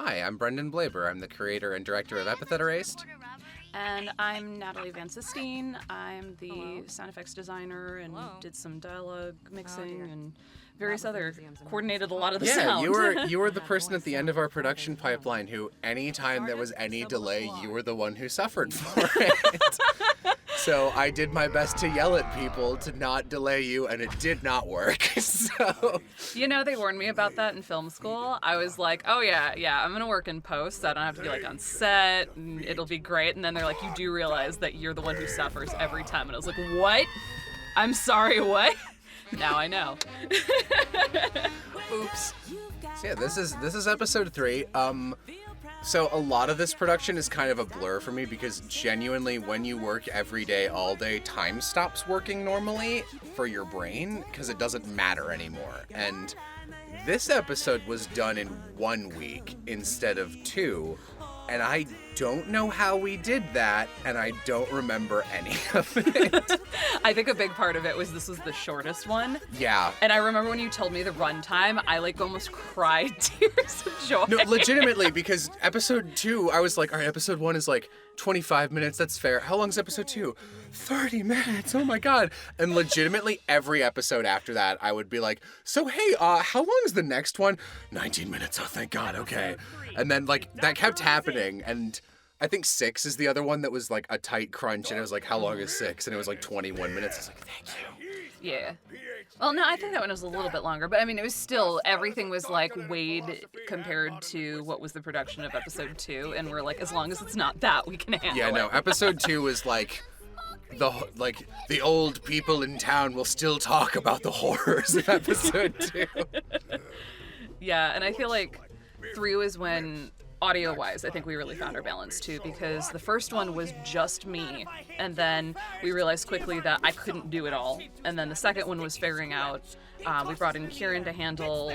Hi, I'm Brendan Blaber. I'm the creator and director of Epithet Erased. And I'm Natalie Van Sistine. I'm the sound effects designer and did some dialogue mixing and various other, coordinated a lot of the sound. You were the person at the end of our production pipeline who, anytime there was any delay, you were the one who suffered for it. So I did my best to yell at people to not delay you, and it did not work. So You know, they warned me about that in film school. I was like, oh yeah, I'm gonna work in post. I don't have to be like on set, and it'll be great. And then they're like, you do realize that you're the one who suffers every time. And I was like, what? I'm sorry, what? Now I know. Oops. So yeah, this is episode 3. So a lot of this production is kind of a blur for me because genuinely when you work every day, all day, time stops working normally for your brain because it doesn't matter anymore. And this episode was done in 1 week instead of 2. And I don't know how we did that, and I don't remember any of it. I think a big part of it was this was the shortest one. Yeah. And I remember when you told me the runtime, I like almost cried tears of joy. No, legitimately, because episode 2, I was like, all right, episode 1 is like 25 minutes, that's fair. How long is episode 2? 30 minutes, oh my god. And legitimately, every episode after that, I would be like, so hey, how long is the next one? 19 minutes, oh thank god, okay. And then, like, that kept happening, and I think 6 is the other one that was, like, a tight crunch, and it was like, how long is 6? And it was, like, 21 minutes. I was like, thank you. Yeah. Well, no, I think that one was a little bit longer, but I mean, it was still, everything was, like, weighed compared to what was the production of episode 2, and we're like, as long as it's not that, we can handle it. Yeah, no, episode 2 was, like, the old people in town will still talk about the horrors of episode 2. Yeah, and I feel like 3 was when, audio-wise, I think we really found our balance too, because the first one was just me, and then we realized quickly that I couldn't do it all, and then the second one was figuring out, we brought in Kieran to handle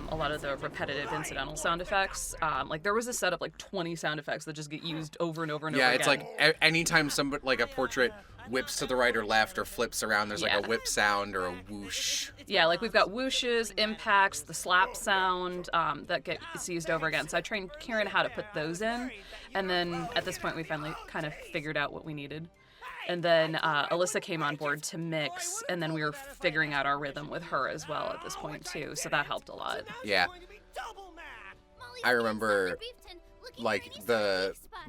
a lot of the repetitive incidental sound effects. Like there was a set of like 20 sound effects that just get used over and over and over again. Yeah, it's like anytime somebody, like a portrait whips to the right or left or flips around, there's like a whip sound or a whoosh. Yeah, like we've got whooshes, impacts, the slap sound that gets used over again. So I trained Kieran how to put those in, and then at this point we finally kind of figured out what we needed. And then Alyssa came on board to mix, and then we were figuring out our rhythm with her as well at this point too, so that helped a lot. Yeah. I remember, like,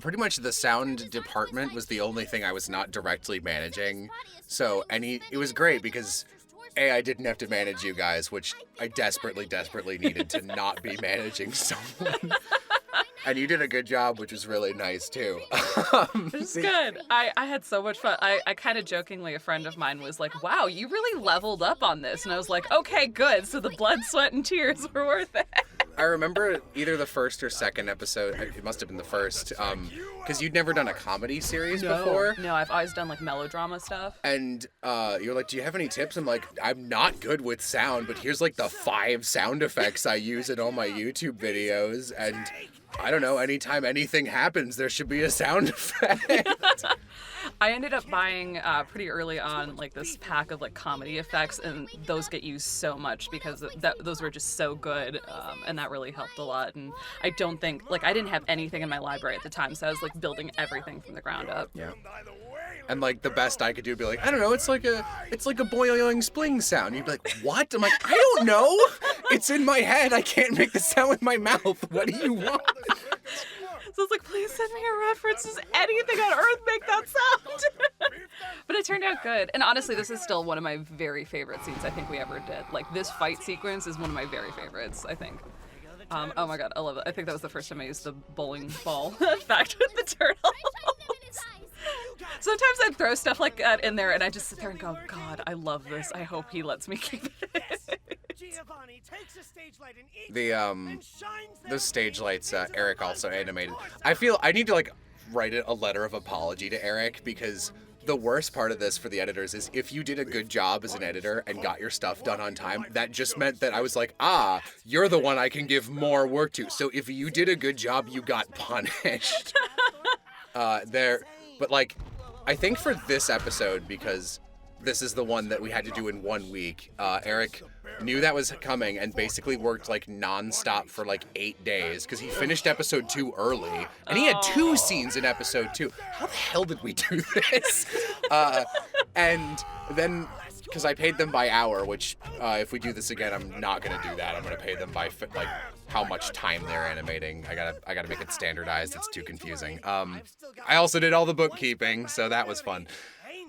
pretty much the sound department was the only thing I was not directly managing. So it was great because I didn't have to manage you guys, which I desperately needed to not be managing someone. And you did a good job, which was really nice, too. It was good. I had so much fun. I kind of jokingly, a friend of mine was like, wow, you really leveled up on this. And I was like, okay, good. So the blood, sweat, and tears were worth it. I remember either the first or second episode, it must have been the first, because you'd never done a comedy series before. No, I've always done, like, melodrama stuff. And you're like, do you have any tips? I'm like, I'm not good with sound, but here's, like, the 5 sound effects I use in all my YouTube videos, and I don't know, anytime anything happens, there should be a sound effect. I ended up buying pretty early on like this pack of like comedy effects, and those get used so much because those were just so good, and that really helped a lot. And I don't think, like, I didn't have anything in my library at the time, so I was like building everything from the ground up. Yeah. And like the best I could do would be like, I don't know, it's like a boiling spling sound. You'd be like, what? I'm like, I don't know. It's in my head. I can't make the sound with my mouth. What do you want? So it's like, please send me a reference. Does anything on earth make that sound? But it turned out good. And honestly, this is still one of my very favorite scenes I think we ever did. Like, this fight sequence is one of my very favorites, I think. Oh my god, I love it. I think that was the first time I used the bowling ball effect with the turtles. Sometimes I'd throw stuff like that in there, and I just sit there and go, God, I love this. I hope he lets me keep it. The stage lights Eric also animated. I feel I need to like write a letter of apology to Eric, because the worst part of this for the editors is if you did a good job as an editor and got your stuff done on time, that just meant that I was like, you're the one I can give more work to. So if you did a good job, you got punished. But like, I think for this episode, because this is the one that we had to do in 1 week, Eric knew that was coming and basically worked like nonstop for like 8 days because he finished episode 2 early and he had 2 scenes in episode 2. How the hell did we do this? And then, because I paid them by hour, which if we do this again, I'm not gonna do that. I'm gonna pay them by like how much time they're animating. I gotta make it standardized. It's too confusing. I also did all the bookkeeping, so that was fun.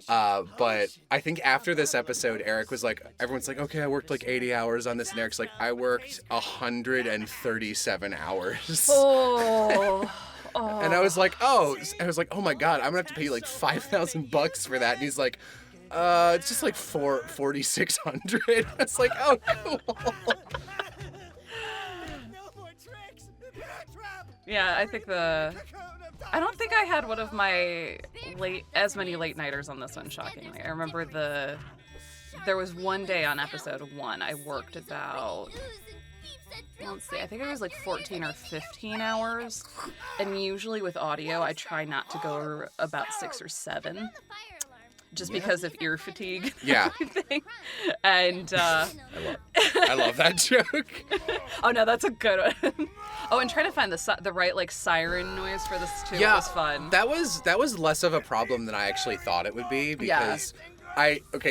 But I think after this episode, Eric was like, everyone's like, okay, I worked like 80 hours on this, and Eric's like, I worked 137 hours. Oh. And I was like, oh my God, I'm gonna have to pay you like $5,000 for that. And he's like, it's just like $4,600. I was like, oh, cool. Yeah, I think I don't think I had one of my as many late nighters on this one, shockingly. I remember there was one day on episode 1 I worked about, let's see, I think it was like 14 or 15 hours. And usually with audio, I try not to go over about 6 or 7. Just because of ear fatigue and everything. And I love that joke. Oh no, that's a good one. Oh, and trying to find the right like siren noise for this too was fun. That was less of a problem than I actually thought it would be because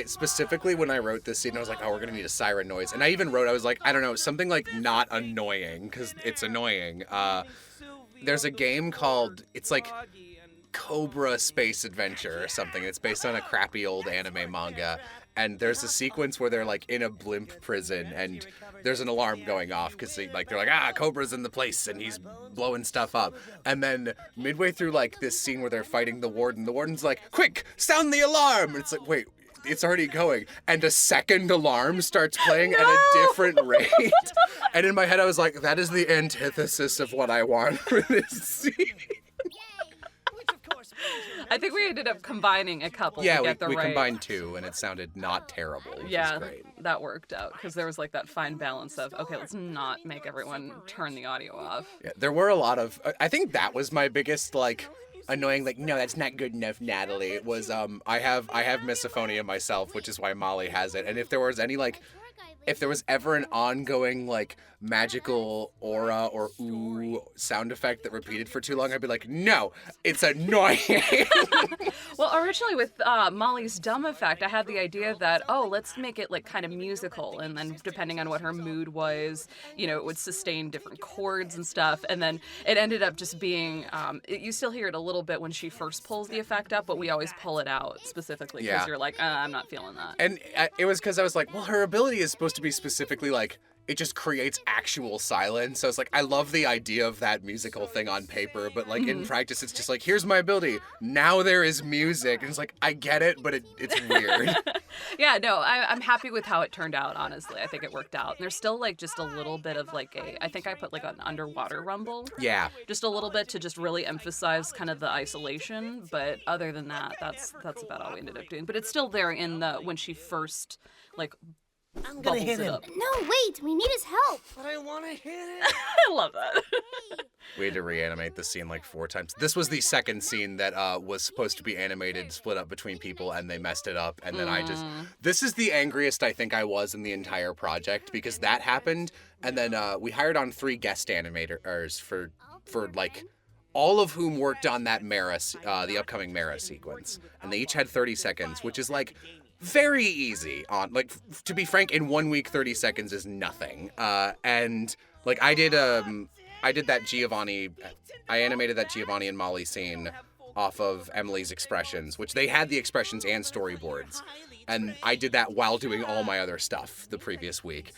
specifically when I wrote this scene, I was like, oh, we're gonna need a siren noise, and I even wrote, I was like, I don't know, something like not annoying because it's annoying. There's a game called, it's like Cobra Space Adventure or something. It's based on a crappy old anime manga, and there's a sequence where they're like in a blimp prison and there's an alarm going off because they're like, Cobra's in the place and he's blowing stuff up. And then midway through like this scene where they're fighting the warden's like, quick, sound the alarm. And it's like, wait, it's already going, and a second alarm starts playing at a different rate. And in my head I was like, that is the antithesis of what I want for this scene. I think we ended up combining a couple to get the right. Yeah, we combined 2, and it sounded not terrible, which is great. That worked out, because there was like that fine balance of, okay, let's not make everyone turn the audio off. Yeah, there were a lot of, I think that was my biggest, like, annoying, like, no, that's not good enough, Natalie. It was, I have misophonia myself, which is why Molly has it, and if there was any, like, if there was ever an ongoing, like, magical aura or ooh sound effect that repeated for too long, I'd be like, no, it's annoying. Well, originally with Molly's dumb effect, I had the idea that, let's make it, like, kind of musical, and then depending on what her mood was, you know, it would sustain different chords and stuff, and then it ended up just being, you still hear it a little bit when she first pulls the effect up, but we always pull it out specifically because you're like, I'm not feeling that. And it was because I was like, well, her ability is supposed to be specifically like, it just creates actual silence. So it's like, I love the idea of that musical thing on paper, but like in practice, it's just like, here's my ability. Now there is music. And it's like, I get it, but it's weird. Yeah, no, I'm happy with how it turned out, honestly. I think it worked out. And there's still like just a little bit of like I think I put like an underwater rumble. Yeah. Just a little bit to just really emphasize kind of the isolation. But other than that, that's about all we ended up doing. But it's still there in when she first like I'm gonna hit him. No, wait, we need his help. But I want to hit him. I love that. We had to reanimate the scene like 4 times. This was the second scene that was supposed to be animated, split up between people, and they messed it up. And then this is the angriest I think I was in the entire project because that happened. And then we hired on 3 guest animators for like, all of whom worked on that the upcoming Mara sequence. And they each had 30 seconds, which is like, very easy on, like, to be frank, in 1 week, 30 seconds is nothing. And like I did that Giovanni, I animated that Giovanni and Molly scene off of Emily's expressions, which they had the expressions and storyboards. And I did that while doing all my other stuff the previous week.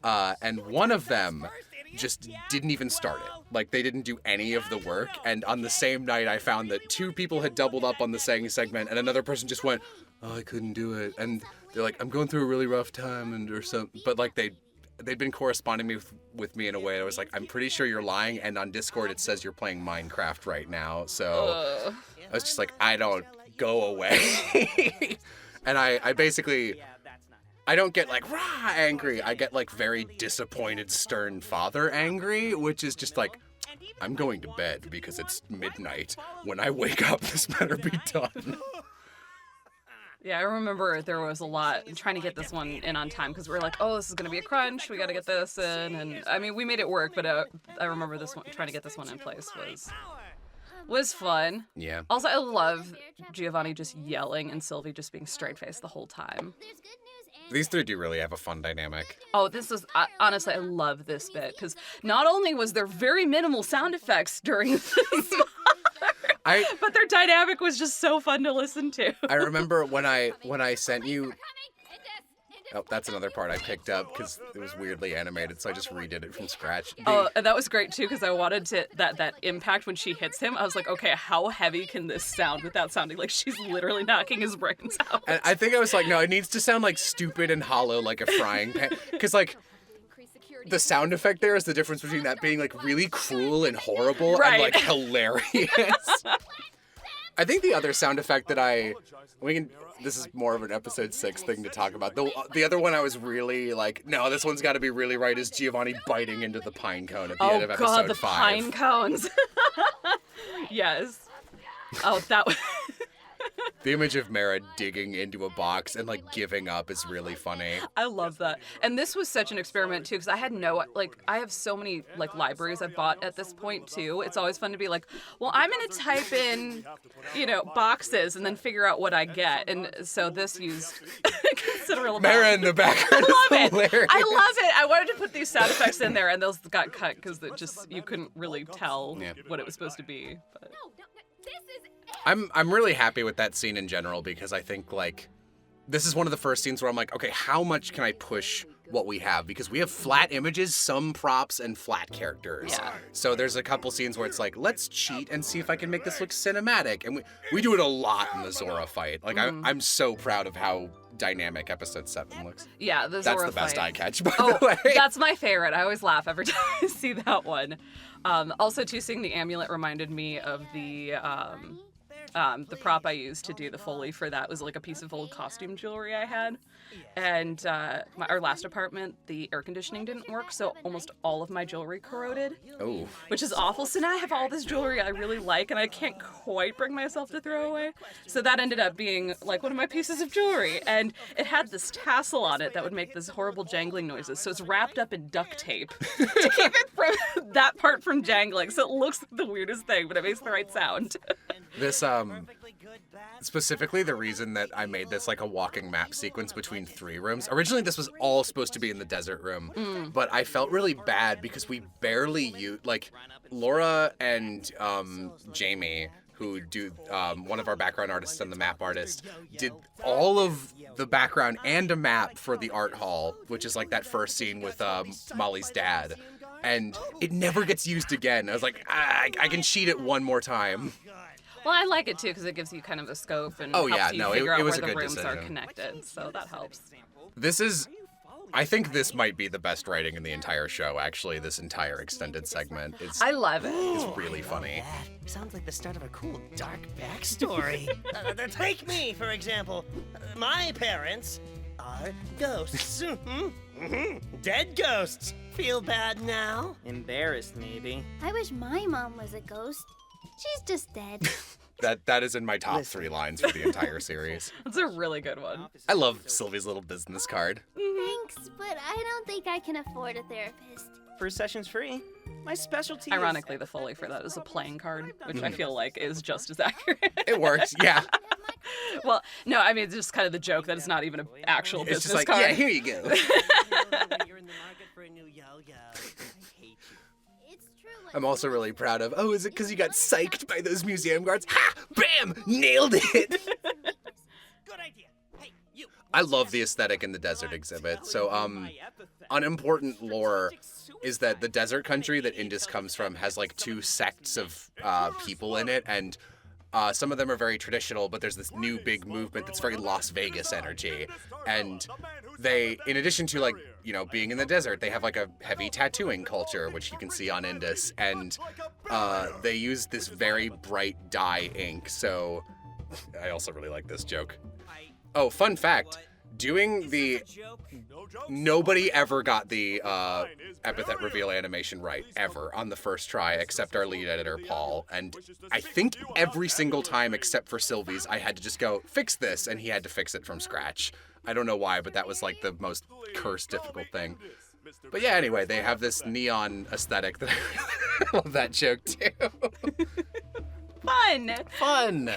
And one of them just didn't even start it. Like, they didn't do any of the work. And on the same night, I found that 2 people had doubled up on the saying segment, and another person just went, I couldn't do it. And they're like, I'm going through a really rough time, or something. But like they'd been corresponding with me in a way. I was like, I'm pretty sure you're lying. And on Discord, it says you're playing Minecraft right now. So I was just like, I don't go away. And I basically, I don't get like rah angry. I get like very disappointed, stern father angry, which is just like, I'm going to bed because it's midnight. When I wake up, this better be done. Yeah, I remember there was a lot trying to get this one in on time because we were like, oh, this is going to be a crunch. We got to get this in. And I mean, we made it work, but I remember this one, trying to get this one in place was fun. Yeah. Also, I love Giovanni just yelling and Sylvie just being straight-faced the whole time. These three do really have a fun dynamic. Oh, this is, honestly, I love this bit because not only was there very minimal sound effects during this but their dynamic was just so fun to listen to. I remember when I sent you... Oh, that's another part I picked up because it was weirdly animated, so I just redid it from scratch. And that was great too because I wanted to that impact when she hits him. I was like, okay, how heavy can this sound without sounding like she's literally knocking his brains out? And I think I was like, no, it needs to sound like stupid and hollow, like a frying pan, because like the sound effect there is the difference between that being like really cruel and horrible and like hilarious. I think the other sound effect that this is more of an episode 6 thing to talk about. The other one I was really like, no, this one's got to be really right, is Giovanni biting into the pine cone at the end of episode 5. Oh god, the pine cones. Yes. Oh, that was... The image of Mara digging into a box and like giving up is really funny. I love that. And this was such an experiment too because I had I have so many like libraries I've bought at this point too. It's always fun to be like, well, I'm going to type in, boxes and then figure out what I get. And so this used considerable amount. Mara in the background. I love it. I love it. I wanted to put these sound effects in there and those got cut because you couldn't really tell what it was supposed to be. But. I'm really happy with that scene in general because I think like this is one of the first scenes where I'm like, okay, how much can I push what we have? Because we have flat images, some props, and flat characters. Yeah. So there's a couple scenes where it's like, let's cheat and see if I can make this look cinematic. And we do it a lot in the Zora fight. Like I'm so proud of how dynamic episode 7 looks. Yeah, the That's Zora the best fight. eye catch, by the way. That's my favorite. I always laugh every time I see that one. Also, too, seeing the amulet reminded me of the prop I used to do the Foley for that was like a piece of old costume jewelry I had. And our last apartment, the air conditioning didn't work, so almost all of my jewelry corroded. Oh. Which is awful. So now I have all this jewelry I really like, and I can't quite bring myself to throw away. So that ended up being like one of my pieces of jewelry. And it had this tassel on it that would make this horrible jangling noises. So it's wrapped up in duct tape to keep it from that part from jangling. So it looks like the weirdest thing, but it makes the right sound. This, specifically the reason that I made this like a walking map sequence between 3 rooms. Originally, this was all supposed to be in the desert room, but I felt really bad because we barely used, like, Laura and Jamie, who do, one of our background artists and the map artist, did all of the background and a map for the art hall, which is like that first scene with Molly's dad. And it never gets used again. I was like, I can cheat it one more time. Well, I like it too because it gives you kind of a scope and Oh, yeah, helps you no, figure it out was where a the good rooms are decision. connected, so that helps. I think this might be the best writing in the entire show, actually, this entire extended segment. I love it. It's really funny. Sounds like the start of a cool, dark backstory. Take me, for example. My parents are ghosts. Dead ghosts. Feel bad now? Embarrassed, maybe. I wish my mom was a ghost. She's just dead. That is in my top 3 lines for the entire series. That's a really good one. I love Sylvie's little business card. Thanks, but I don't think I can afford a therapist. First session's free. My specialty Ironically, the Foley for that is a playing card, which I feel like is just as accurate. It works, yeah. Well, no, I mean, it's just kind of the joke that it's not even an actual It's business just like, card. yeah, here you go. You're in the market for a new yo-yo. I hate you. It's true. I'm also really proud of, is it because you got psyched by those museum guards? Ha! Bam! Nailed it! Good idea. Hey, you. I love the aesthetic in the desert exhibit. So, unimportant lore is that the desert country that Indus comes from has like 2 sects of people in it, and some of them are very traditional, but there's this new big movement that's very Las Vegas energy. And they, in addition to like, being in the desert, they have like a heavy tattooing culture, which you can see on Indus. And they use this very bright dye ink. So I also really like this joke. Oh, fun fact. doing the nobody ever got the epithet reveal animation right ever on the first try except our lead editor Paul, and I think every single time except for Sylvie's I had to just go fix this and he had to fix it from scratch. I don't know why, but that was like the most cursed difficult thing. But yeah, anyway, they have this neon aesthetic that I love that joke too. Fun.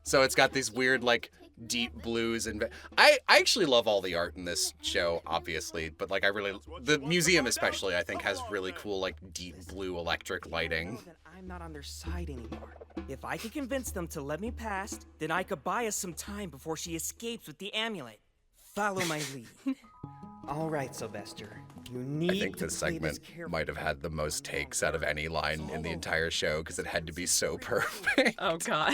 So it's got these weird like deep blues and I actually love all the art in this show, obviously, but like the museum especially I think has really cool like deep blue electric lighting. I'm not on their side anymore. If I could convince them to let me pass, then I could buy us some time before she escapes with the amulet. Follow my lead. All right, Sylvester. You need I think to this play segment carefully. might have had the most takes out of any line in the entire show because it had to be so perfect. Oh god.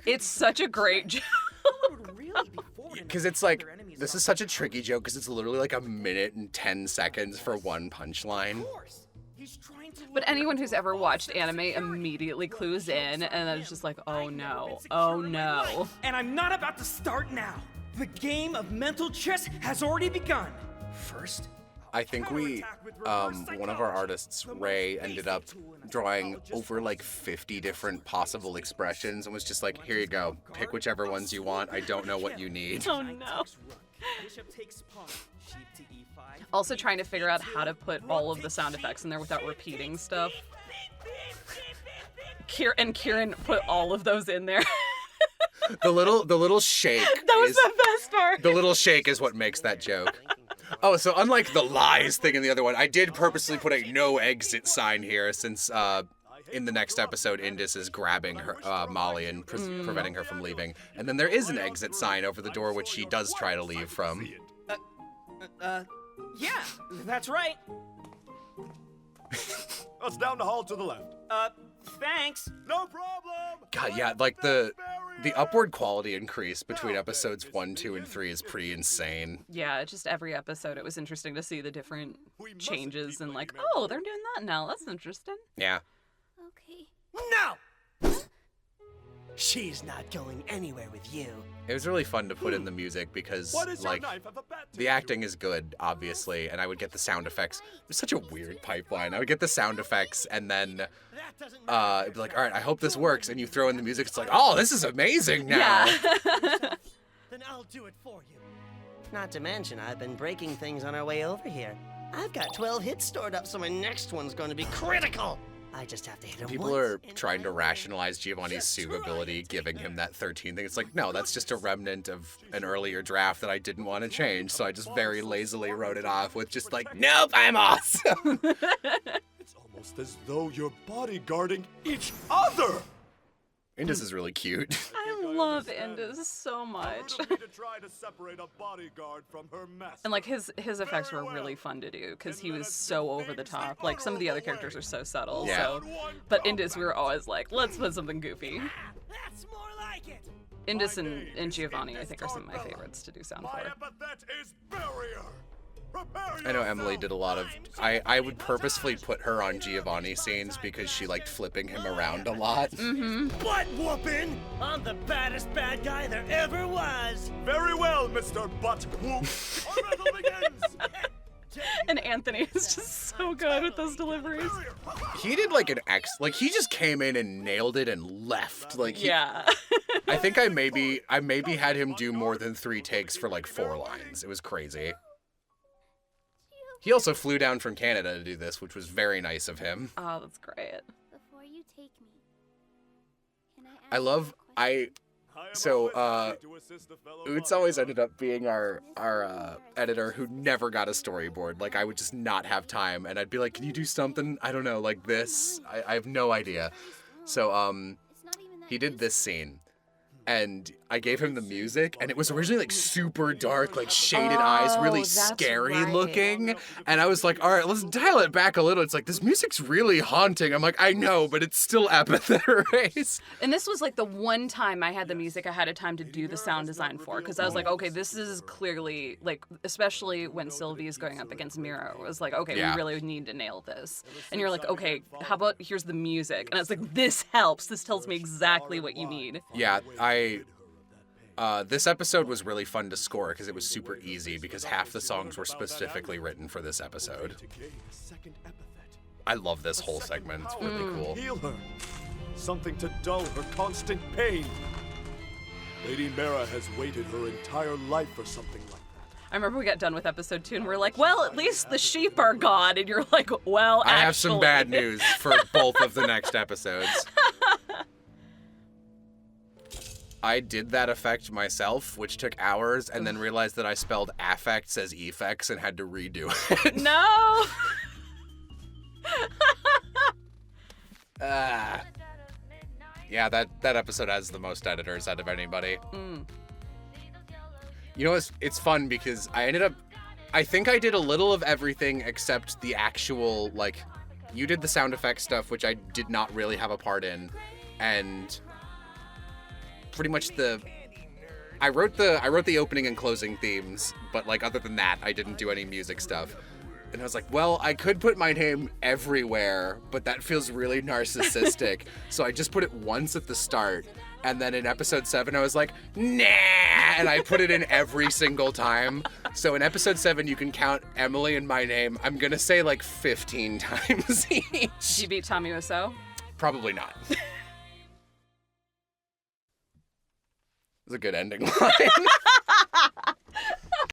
It's such a great joke. Because it's like, this is such a tricky joke because it's literally like 1 minute and 10 seconds for one punchline. But anyone who's ever watched anime immediately clues in, and then it's just like, oh no, oh no. And I'm not about to start now. The game of mental chess has already begun. First, I think one of our artists, Ray, ended up drawing over like 50 different possible expressions and was just like, here you go, pick whichever ones you want. I don't know what you need. Oh no. Also trying to figure out how to put all of the sound effects in there without repeating stuff. Kieran put all of those in there. The little shake. That was the best part. The little shake is what makes that joke. Oh, so unlike the lies thing in the other one, I did purposely put a no exit sign here since in the next episode, Indus is grabbing her Molly and preventing her from leaving. And then there is an exit sign over the door, which she does try to leave from. Yeah, that's right. That's down the hall to the left. Thanks. No problem. God, yeah, like the upward quality increase between episodes 1, 2, and 3 is pretty insane. Yeah, just every episode it was interesting to see the different changes and like, oh, they're doing that now. That's interesting. Yeah. Okay. No! She's not going anywhere with you. It was really fun to put in the music because, What is your like, knife of a bat to the you? acting is good, obviously, and I would get the sound effects. It was such a weird pipeline. I would get the sound effects, and then That doesn't matter. it'd be like, all right, I hope this works, and you throw in the music. It's like, oh, this is amazing now. Yeah. Then I'll do it for you. Not to mention, I've been breaking things on our way over here. I've got 12 hits stored up, so my next one's going to be critical. I just have to hit him People once, are and trying to I will. rationalize Giovanni's Sue ability, giving him that 13 thing. It's like, no, that's just a remnant of an earlier draft that I didn't want to change, so I just very lazily wrote it off with just like, nope, I'm awesome. It's almost as though you're bodyguarding each other. Indus is really cute. I love Indus so much. Harder way to try to separate a bodyguard from her master. And like his effects were really fun to do because he was so over the top. Like some of the other characters are so subtle. Yeah. So, but Indus, we were always like, let's put something goofy. That's more like it. Indus and Giovanni, I think, are some of my favorites to do sound My for. epithet is barrier. Prepare I know Emily yourself. did a lot of. I would purposefully put her on Giovanni scenes because she liked flipping him around a lot. Butt whooping! I'm the baddest bad guy there ever was. Very well, Mr. Butt Whoop. Our battle begins. And Anthony is just so good with those deliveries. He did like an he just came in and nailed it and left. Like Yeah. I think I maybe had him do more than 3 takes for like 4 lines. It was crazy. He also flew down from Canada to do this, which was very nice of him. Oh, that's great. Before you take me, can I ask I love you a question? so Oots always ended up being our editor who never got a storyboard. Like I would just not have time and I'd be like, can you do something? I don't know, like this. I have no idea. So It's not even that he did easy. this scene. And I gave him the music, and it was originally like super dark, like shaded eyes, really that's scary right. looking. And I was like, all right, let's dial it back a little. It's like, this music's really haunting. I'm like, I know, but it's still Epithet Erased. And this was like the one time I had the music ahead of time to do the sound design for, because I was like, okay, this is clearly like, especially when Sylvie is going up against Mira, it was like, okay, Yeah. we really need to nail this. And you're like, okay, how about here's the music? And I was like, this helps. This tells me exactly what you need. Yeah, This episode was really fun to score because it was super easy because half the songs were specifically written for this episode. To gain a second epithet. I love this whole segment. It's really cool. Heal her. Something to dull her constant pain. Lady Mara has waited her entire life for something like that. I remember we got done with episode 2 and we're like, well, at least the sheep are gone. And you're like, well, I have some actually. bad news for both of the next episodes. I did that effect myself, which took hours, and then realized that I spelled affects as effects and had to redo it. No! Yeah, that episode has the most editors out of anybody. You know, it's fun because I think I did a little of everything except the actual, like, you did the sound effects stuff, which I did not really have a part in, and pretty much I wrote the opening and closing themes, but like other than that, I didn't do any music stuff. And I was like, well, I could put my name everywhere, but that feels really narcissistic. So I just put it once at the start. And then in episode 7, I was like, nah, and I put it in every single time. So in episode 7, you can count Emily and my name. I'm gonna say like 15 times each. Did you beat Tommy Wiseau? Probably not. It was a good ending line.